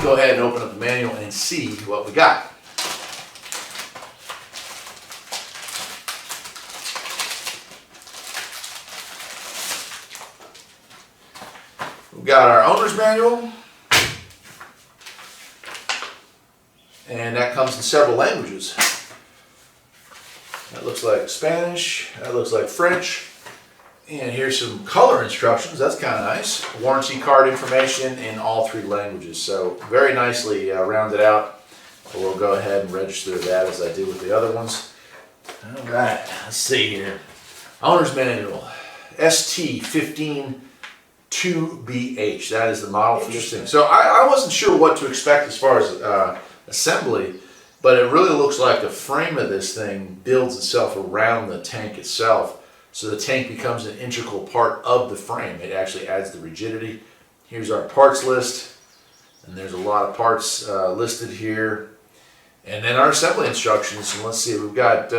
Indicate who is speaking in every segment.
Speaker 1: go ahead and open up the manual and see what we got. We've got our owner's manual, and that comes in several languages. That looks like Spanish, that looks like French, and here's some color instructions. That's kind of nice. Warranty card information in all 3 languages, so very nicely rounded out. We'll go ahead and register that as I did with the other ones. All right, let's see here. Owner's manual, ST-152BH. That is the model for this thing. So I wasn't sure what to expect as far as assembly, but it really looks like the frame of this thing builds itself around the tank itself. So the tank becomes an integral part of the frame. It actually adds the rigidity. Here's our parts list, and there's a lot of parts listed here. And then our assembly instructions. And let's see, we've got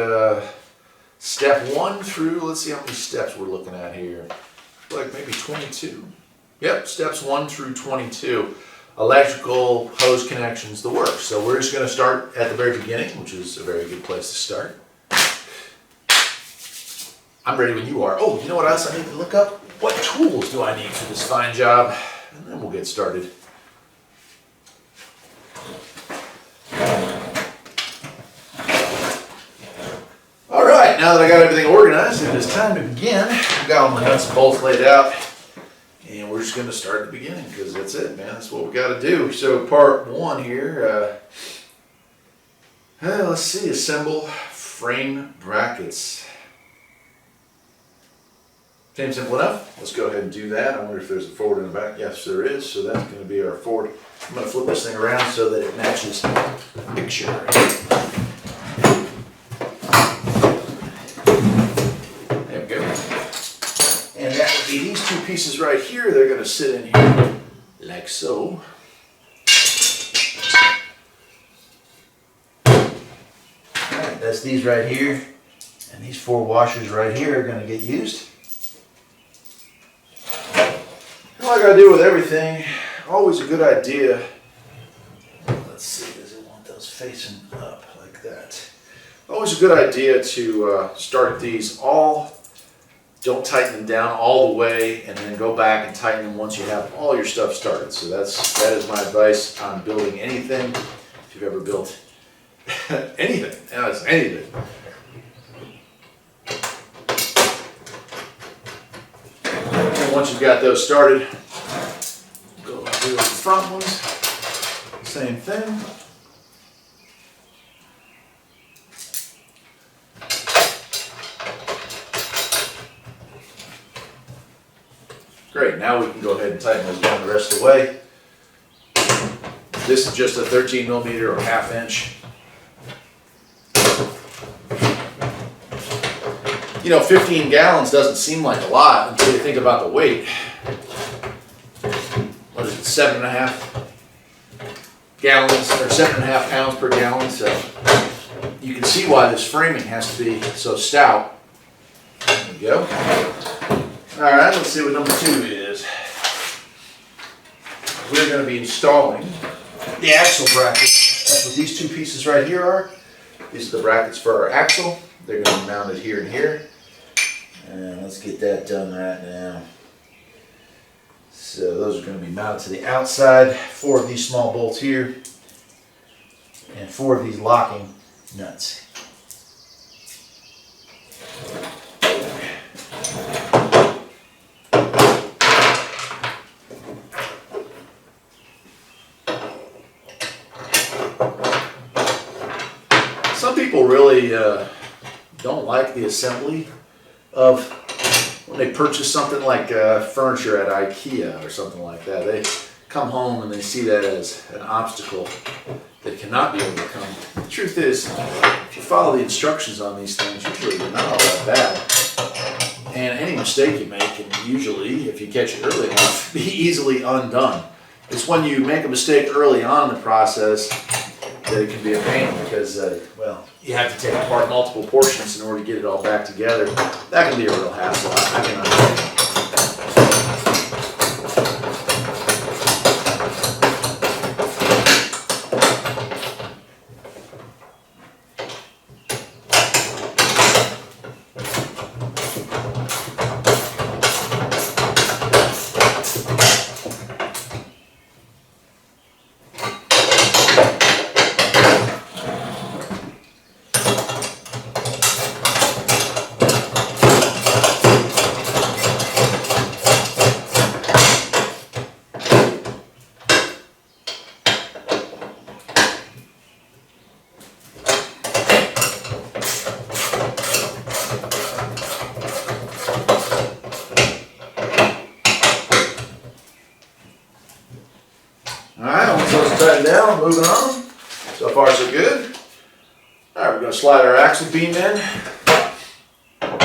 Speaker 1: step 1 through, let's see how many steps we're looking at here. Like maybe 22. Yep, steps 1 through 22. Electrical, hose connections, the works. So we're just going to start at the very beginning, which is a very good place to start. I'm ready when you are. Oh, you know what else I need to look up? What tools do I need for this fine job? And then we'll get started. All right, now that I got everything organized, it is time to begin. I've got all my nuts and bolts laid out. And we're just going to start at the beginning because that's it, man. That's what we got to do. So part 1 here, let's see, assemble frame brackets. Seems simple enough. Let's go ahead and do that. I wonder if there's a forward and a back. Yes, there is. So that's going to be our forward. I'm going to flip this thing around so that it matches the picture. There we go. And that would be these 2 pieces right here. They're going to sit in here like so. Alright, that's these right here. And these 4 washers right here are going to get used. Like I do with everything, always a good idea. Let's see, does it want those facing up like that? Always a good idea to start these all. Don't tighten them down all the way, and then go back and tighten them once you have all your stuff started. So that is my advice on building anything. If you've ever built anything, anything. And once you've got those started, go and do the front ones. Same thing. Great, now we can go ahead and tighten those down the rest of the way. This is just a 13mm or 1/2 inch. You know, 15 gallons doesn't seem like a lot until you think about the weight. What is it, 7.5 gallons or 7.5 pounds per gallon? So you can see why this framing has to be so stout. There we go. All right, let's see what number 2 is. We're going to be installing the axle brackets. That's what these 2 pieces right here are. These are the brackets for our axle. They're going to be mounted here and here. And let's get that done right now. So those are going to be mounted to the outside. 4 of these small bolts here. And 4 of these locking nuts. Some people really don't like the assembly of when they purchase something like furniture at IKEA or something like that. They come home and they see that as an obstacle that cannot be overcome. The truth is, if you follow the instructions on these things, usually they're not all that bad. And any mistake you make can usually, if you catch it early enough, be easily undone. It's when you make a mistake early on in the process that it can be a pain because, well, you have to take apart multiple portions in order to get it all back together. That can be a real hassle. I can understand. down, moving on. So far so good. All right, we're going to slide our axle beam in. Like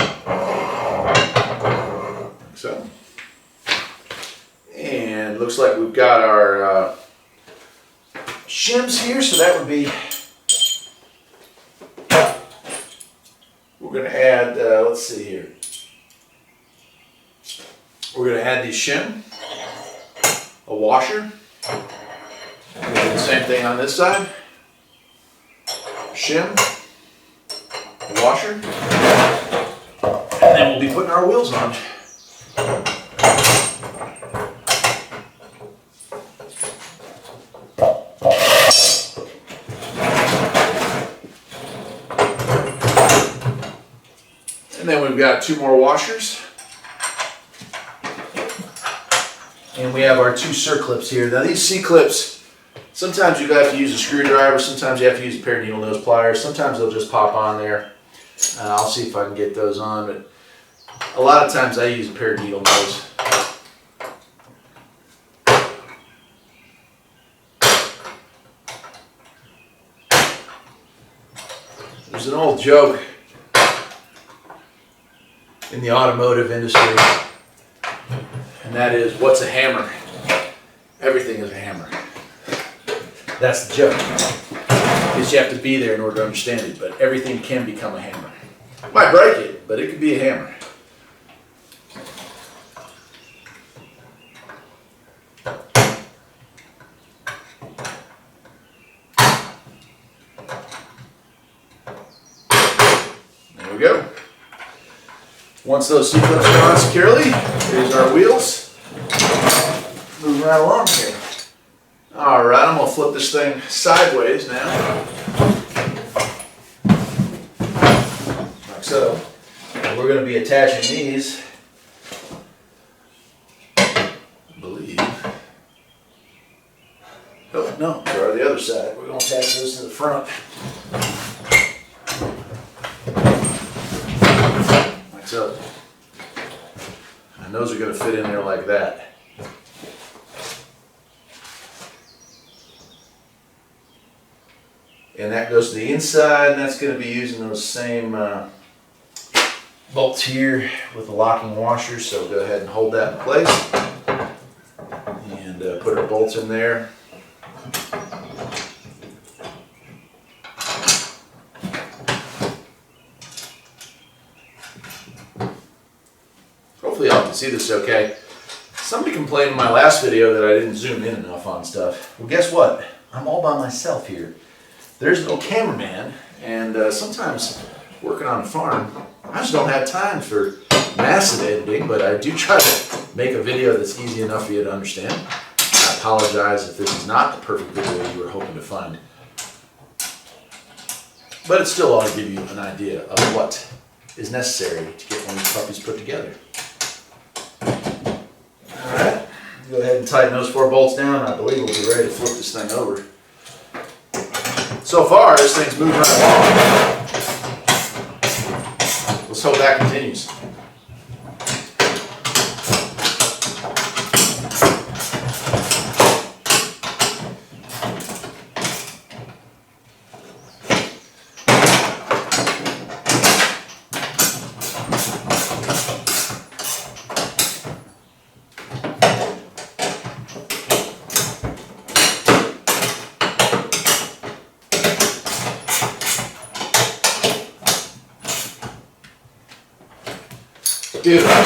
Speaker 1: so. And looks like we've got our shims here, so that would be, we're going to add, let's see here. We're going to add the shim, a washer. We'll do the same thing on this side. Shim, a washer, and then we'll be putting our wheels on. And then we've got 2 more washers. And we have our 2 circlips here. Now these C-clips, sometimes you have to use a screwdriver, sometimes you have to use a pair of needle nose pliers, sometimes they'll just pop on there. I'll see if I can get those on, but a lot of times I use a pair of needle nose. There's an old joke in the automotive industry, and that is, what's a hammer? Everything is a hammer. That's the joke. Because you have to be there in order to understand it, but everything can become a hammer. Might break it, but it could be a hammer. There we go. Once those C-clips are on securely, here's our wheels. Moving right along here. Alright, I'm going to flip this thing sideways now. Like so. And we're going to be attaching these, I believe. Oh, no, they're the other side. We're going to attach those to the front. Like so. And those are going to fit in there like that. And that goes to the inside, and that's going to be using those same bolts here with the locking washers. So go ahead and hold that in place. And put our bolts in there. Hopefully y'all can see this okay. Somebody complained in my last video that I didn't zoom in enough on stuff. Well, guess what? I'm all by myself here. There's no cameraman, and sometimes working on a farm, I just don't have time for massive editing, but I do try to make a video that's easy enough for you to understand. I apologize if this is not the perfect video you were hoping to find, but it still ought to give you an idea of what is necessary to get one of these puppies put together. Alright, go ahead and tighten those 4 bolts down. I believe we'll be ready to flip this thing over. So far, this thing's moving right along. Let's hope that continues. Beautiful.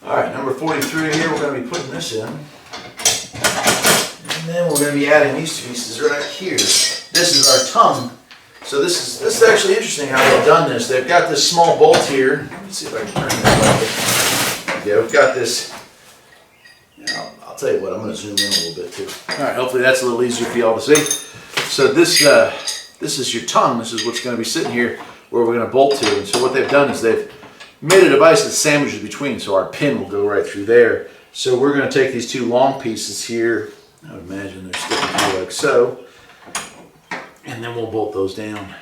Speaker 1: Alright, number 43 here, we're going to be putting this in. And then we're going to be adding these 2 pieces right here. This is our tongue. So this is actually interesting how they've done this. They've got this small bolt here. Let me see if I can turn this. Yeah, we've got this. I'll tell you what, I'm going to zoom in a little bit too. Alright, hopefully that's a little easier for y'all to see. So this is your tongue. This is what's going to be sitting here, where we're going to bolt to. And so what they've done is they've made a device that sandwiches between, so our pin will go right through there. So we're going to take these 2 long pieces here, I would imagine they're sticking through like so, and then we'll bolt those down.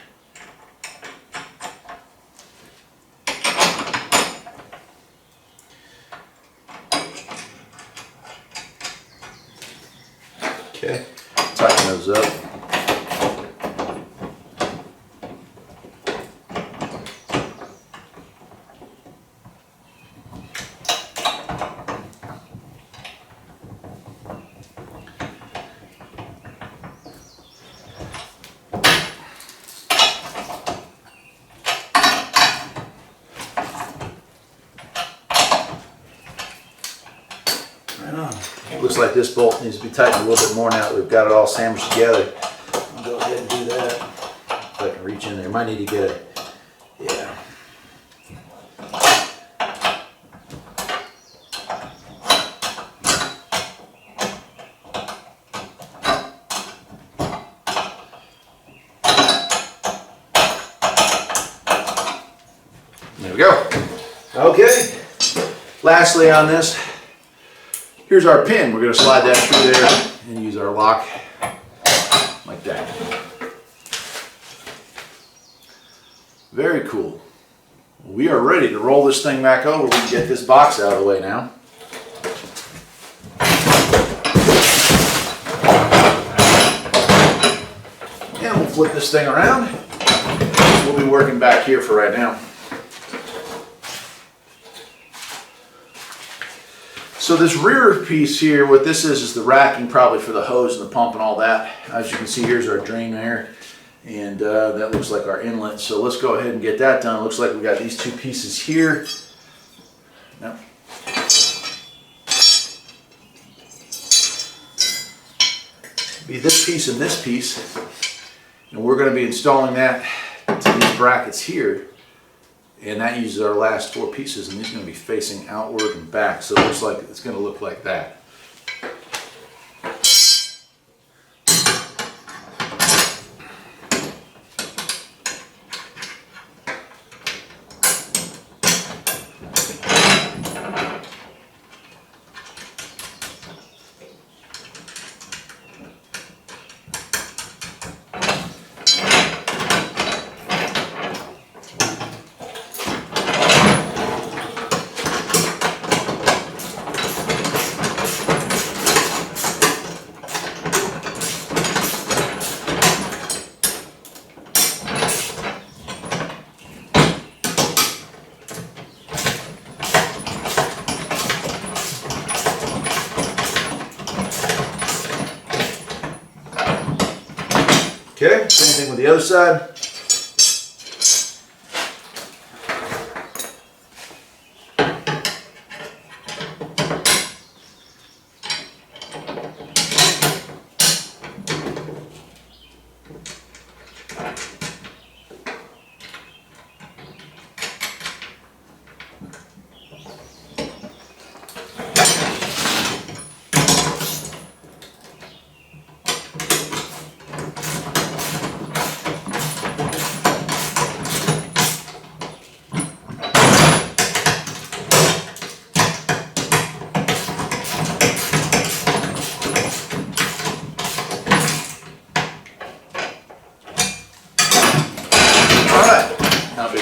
Speaker 1: Okay, tighten those up. Looks like this bolt needs to be tightened a little bit more now that we've got it all sandwiched together. I'll go ahead and do that. If I can reach in there, might need to get it. Yeah. There we go. Okay. Lastly on this, here's our pin. We're going to slide that through there and use our lock like that. Very cool. We are ready to roll this thing back over. We can get this box out of the way now. And we'll flip this thing around. We'll be working back here for right now. So this rear piece here, what this is the racking probably for the hose and the pump and all that. As you can see, here's our drain there, and that looks like our inlet. So let's go ahead and get that done. It looks like we got these two pieces here. Yep. Be this piece and this piece, and we're going to be installing that to these brackets here. And that uses our last four pieces, and these are going to be facing outward and back. So it looks like it's going to look like that. Okay, same thing with the other side.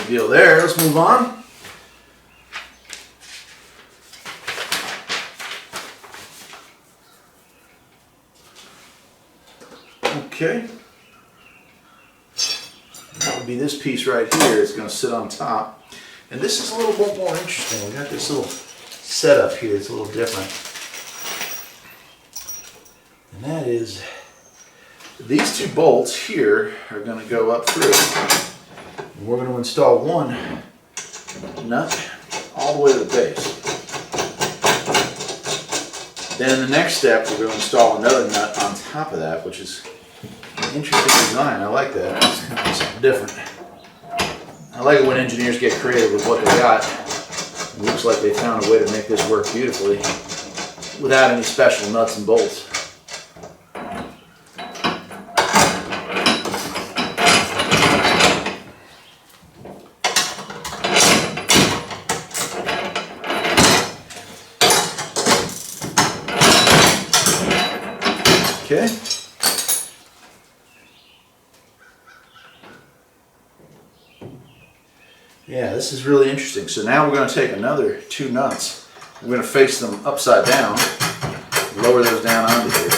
Speaker 1: Deal there. Let's move on. Okay. That would be this piece right here. It's going to sit on top. And this is a little bit more interesting. We got this little setup here. It's a little different. And that is, these two bolts here are going to go up through. We're going to install one nut all the way to the base. Then in the next step, we're going to install another nut on top of that, which is an interesting design. I like that. It's going to be something different. I like it when engineers get creative with what they got. It looks like they found a way to make this work beautifully without any special nuts and bolts. Okay. Yeah, this is really interesting. So now we're going to take another two nuts. We're going to face them upside down, lower those down onto here.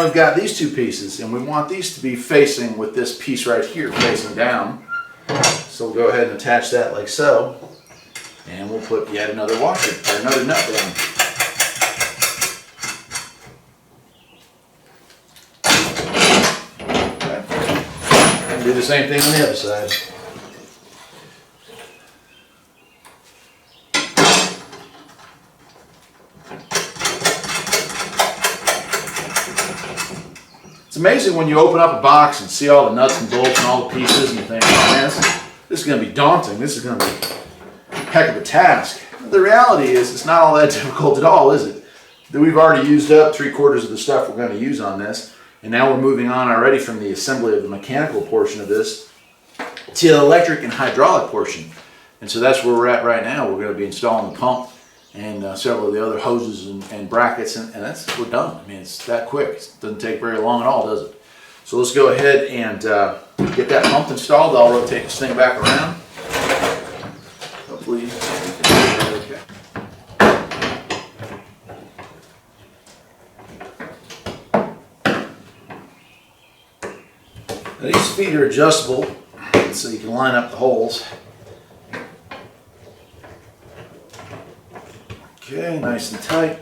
Speaker 2: we've got these two pieces, and we want these to be facing with this piece right here facing down. So we'll go ahead and attach that like so, and we'll put yet another washer, or another nut down. Okay. And do the same thing on the other side. It's amazing when you open up a box and see all the nuts and bolts and all the pieces and things. Man, this is going to be daunting. This is going to be a heck of a task. The reality is it's not all that difficult at all, is it? We've already used up 3/4 of the stuff we're going to use on this. And now we're moving on already from the assembly of the mechanical portion of this to the electric and hydraulic portion. And so that's where we're at right now. We're going to be installing the pump and several of the other hoses and brackets, and we're done. I mean, it's that quick. It doesn't take very long at all, does it? So let's go ahead and get that pump installed. I'll rotate this thing back around. Hopefully, okay. Now, these feet are adjustable, so you can line up the holes. Okay, nice and tight.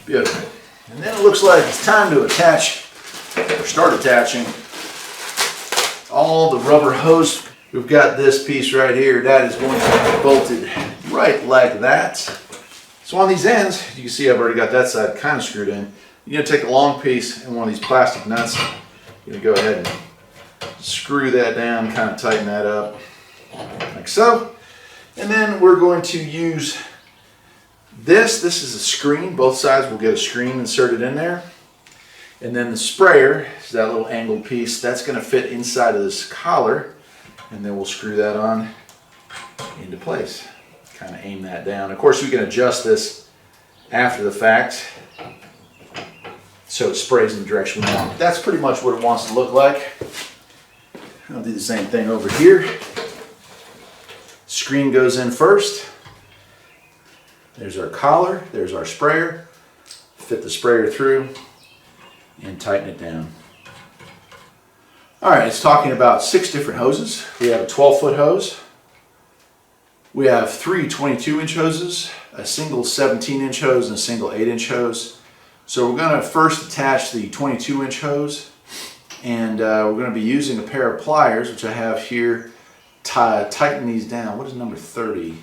Speaker 2: Beautiful. And then it looks like it's time to attach, or start attaching, all the rubber hose. We've got this piece right here that is going to be bolted right like that. So on these ends, you can see I've already got that side kind of screwed in. You're going to take a long piece and one of these plastic nuts. You're going to go ahead and screw that down, kind of tighten that up, like so. And then we're going to use this. This is a screen. Both sides will get a screen inserted in there. And then the sprayer is that little angled piece. That's going to fit inside of this collar. And then we'll screw that on into place. Kind of aim that down. Of course, we can adjust this after the fact, so it sprays in the direction we want. That's pretty much what it wants to look like. I'll do the same thing over here. Screen goes in first. There's our collar, there's our sprayer. Fit the sprayer through and tighten it down. All right, it's talking about 6 different hoses. We have a 12-foot hose. We have 3 22-inch hoses, a single 17-inch hose, and a single 8-inch hose. So we're going to first attach the 22-inch hose, and we're going to be using a pair of pliers, which I have here, to tighten these down. What is number 30?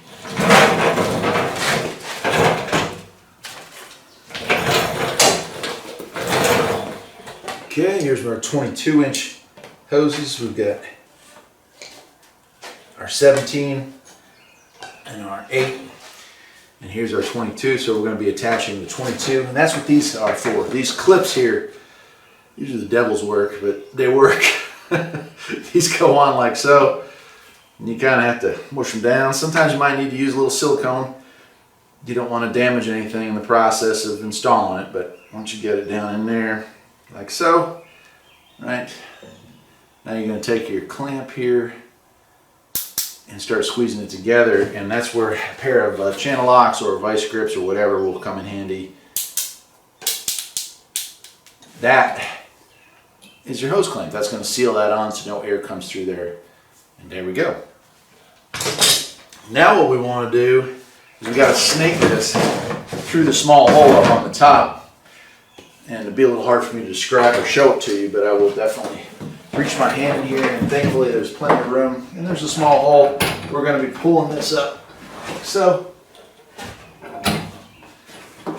Speaker 2: Okay, here's our 22-inch hoses. We've got our 17 and our 8. And here's our 22, so we're going to be attaching the 22, and that's what these are for. These clips here, usually the devil's work, but they work. These go on like so, and you kind of have to mush them down. Sometimes you might need to use a little silicone. You don't want to damage anything in the process of installing it, but once you get it down in there, like so, right? Now you're going to take your clamp here and start squeezing it together, and that's where a pair of channel locks or vice grips or whatever will come in handy. That is your hose clamp. That's going to seal that on so no air comes through there. And there we go. Now what we want to do is we got to snake this through the small hole up on the top. And it'd be a little hard for me to describe or show it to you, but I will definitely reach my hand in here, and thankfully there's plenty of room. And there's a small hole. We're going to be pulling this up. So, there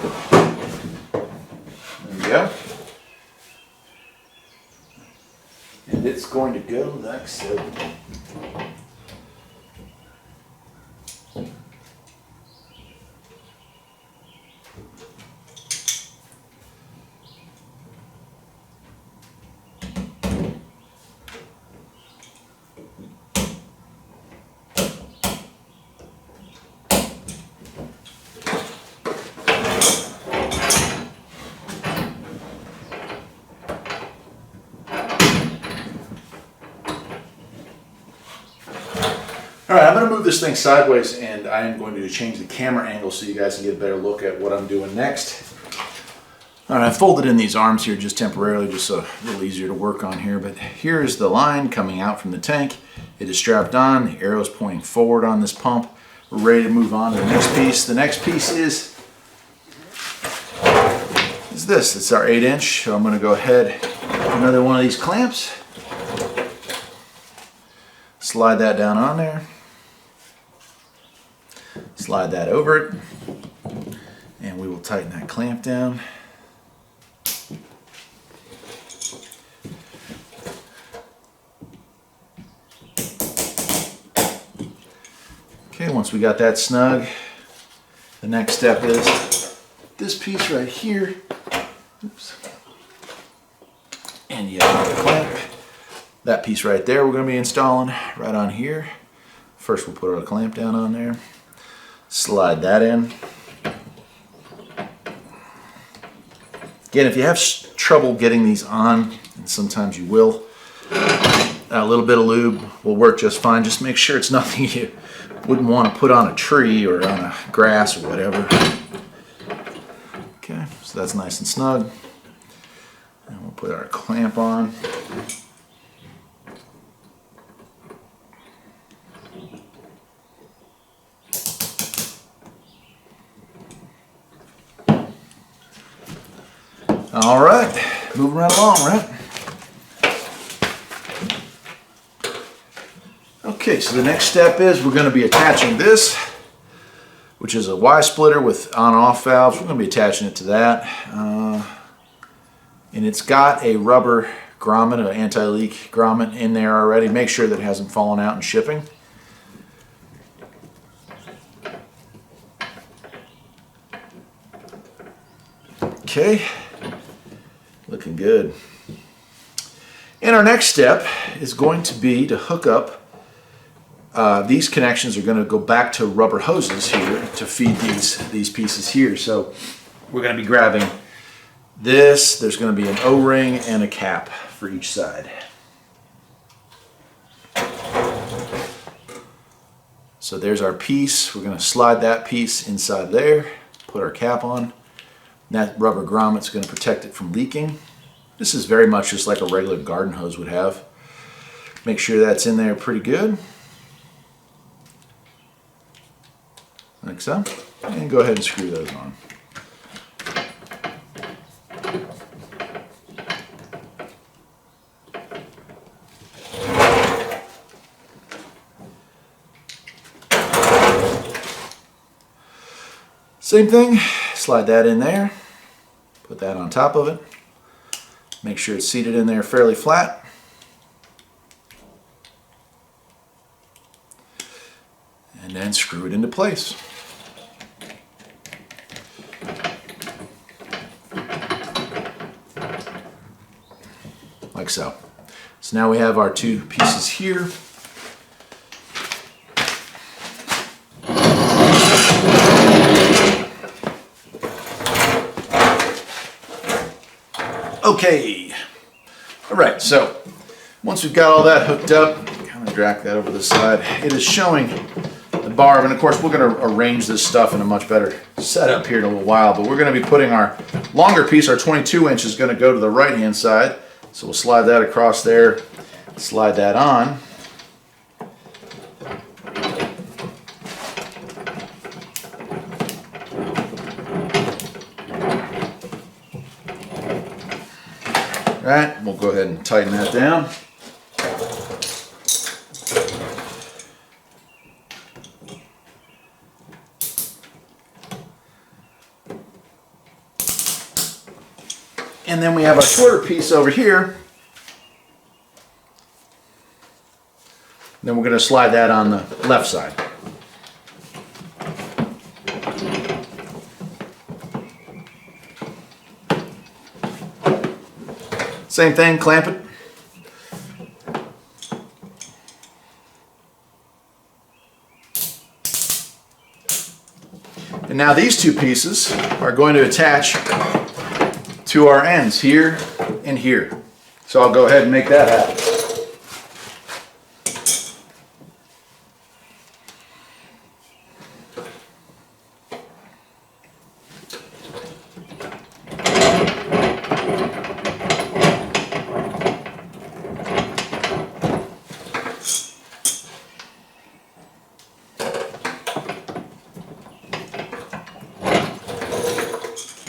Speaker 2: we go. And it's going to go like so. this thing sideways, and I am going to change the camera angle so you guys can get a better look at what I'm doing next. All right, I folded in these arms here just temporarily, just so a little easier to work on here. But here is the line coming out from the tank. It is strapped on. The arrow is pointing forward on this pump. We're ready to move on to the next piece. The next piece is this. It's our 8-inch. So I'm going to go ahead, another one of these clamps. Slide that down on there. Slide that over it. And we will tighten that clamp down. Okay, once we got that snug, the next step is this piece right here. Oops. And you have the clamp. That piece right there we're going to be installing right on here. First we'll put our clamp down on there. Slide that in. Again, if you have trouble getting these on, and sometimes you will, a little bit of lube will work just fine. Just make sure it's nothing you wouldn't want to put on a tree or on a grass or whatever. Okay, so that's nice and snug. And we'll put our clamp on. All right, moving right along, right? Okay, so the next step is we're going to be attaching this, which is a Y-splitter with on-off valves. We're going to be attaching it to that. And it's got a rubber grommet, an anti-leak grommet in there already. Make sure that it hasn't fallen out in shipping. Okay, looking good. And our next step is going to be to hook up. These connections are going to go back to rubber hoses here to feed these pieces here. So we're going to be grabbing this. There's going to be an O-ring and a cap for each side. So there's our piece. We're going to slide that piece inside there, put our cap on. That rubber grommet's going to protect it from leaking. This is very much just like a regular garden hose would have. Make sure that's in there pretty good. Like so. And go ahead and screw those on. Same thing, slide that in there, put that on top of it, make sure it's seated in there fairly flat. And then screw it into place. Like so. So now we have our two pieces here. Okay, all right, so once we've got all that hooked up, kind of drag that over the side, it is showing the barb, and of course we're going to arrange this stuff in a much better setup here in a little while, but we're going to be putting our longer piece, our 22-inch, is going to go to the right-hand side, so we'll slide that across there, slide that on. Right, we'll go ahead and tighten that down. And then we have our shorter piece over here. Then we're going to slide that on the left side. Same thing, clamp it. And now these two pieces are going to attach to our ends here and here. So I'll go ahead and make that happen.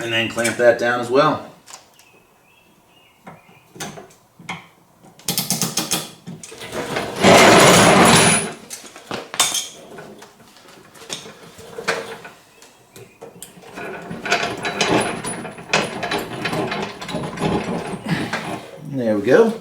Speaker 2: And then clamp that down as well. There we go.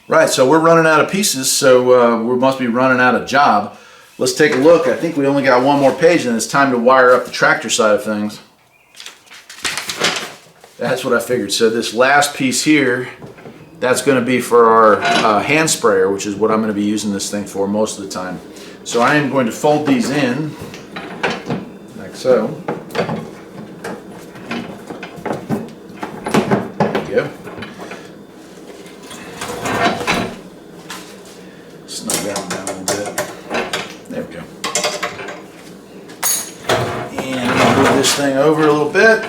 Speaker 2: Right, so we're running out of pieces, so we must be running out of job. Let's take a look. I think we only got one more page and it's time to wire up the tractor side of things. That's what I figured. So this last piece here, that's going to be for our hand sprayer, which is what I'm going to be using this thing for most of the time. So I am going to fold these in, like so. There we go. Snug that one down a little bit. There we go. And I'm going to move this thing over a little bit.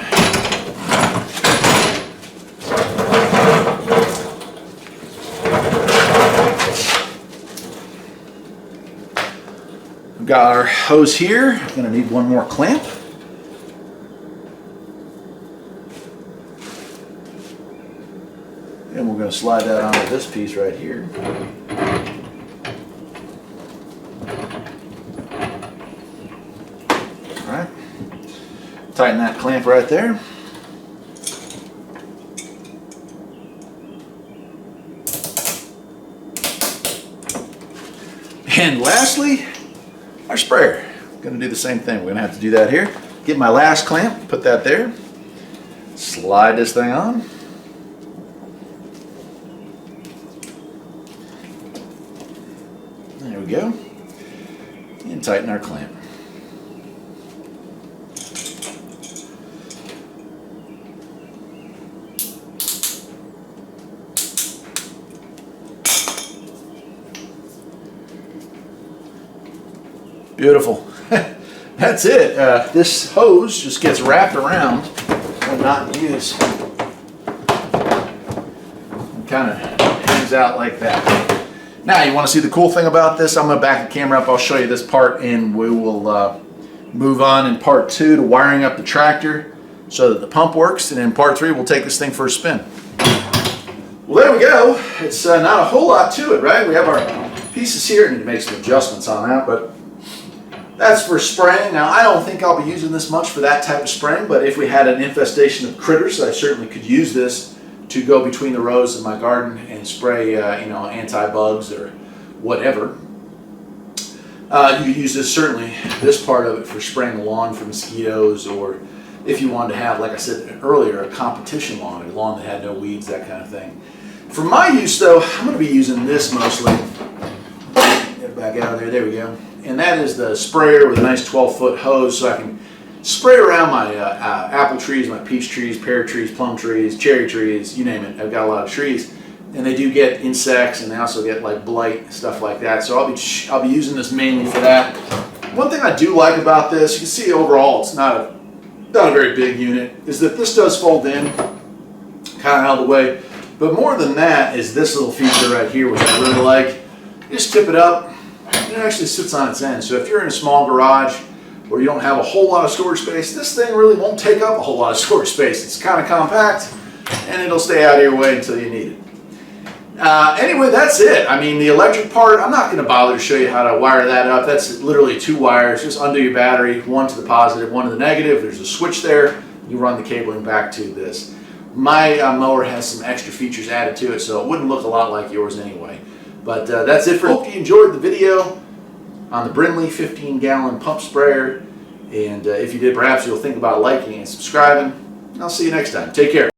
Speaker 2: We've got our hose here. I'm going to need one more clamp. And we're going to slide that onto this piece right here. All right. Tighten that clamp right there. And lastly, our sprayer. Going to do the same thing. We're going to have to do that here. Get my last clamp, put that there. Slide this thing on. There we go. And tighten our clamp. Beautiful. That's it. This hose just gets wrapped around when not in use. It kind of hangs out like that. Now you want to see the cool thing about this? I'm going to back the camera up. I'll show you this part and we will move on in part 2 to wiring up the tractor so that the pump works. And in part 3 we'll take this thing for a spin. Well, there we go. It's not a whole lot to it, right? We have our pieces here. I need to make some adjustments on that, but that's for spraying. Now, I don't think I'll be using this much for that type of spraying, but if we had an infestation of critters, I certainly could use this to go between the rows in my garden and spray, anti-bugs or whatever. You could use this, certainly, this part of it for spraying the lawn for mosquitoes, or if you wanted to have, like I said earlier, a competition lawn, a lawn that had no weeds, that kind of thing. For my use, though, I'm going to be using this mostly. Get it back out of there. There we go. And that is the sprayer with a nice 12-foot hose, so I can spray around my apple trees, my peach trees, pear trees, plum trees, cherry trees, you name it. I've got a lot of trees, and they do get insects, and they also get like blight, stuff like that. So I'll be using this mainly for that. One thing I do like about this, you can see overall it's not a very big unit, is that this does fold in, kind of out of the way. But more than that is this little feature right here, which I really like. You just tip it up. It actually sits on its end. So if you're in a small garage or you don't have a whole lot of storage space, this thing really won't take up a whole lot of storage space. It's kind of compact and it'll stay out of your way until you need it. Anyway, that's it. I mean, the electric part, I'm not going to bother to show you how to wire that up. That's literally 2 wires just under your battery, one to the positive, one to the negative. There's a switch there. You run the cabling back to this. My mower has some extra features added to it, so it wouldn't look a lot like yours anyway. But that's it for. Hope you enjoyed the video on the Brinly 15-gallon pump sprayer. And if you did, perhaps you'll think about liking and subscribing. I'll see you next time. Take care.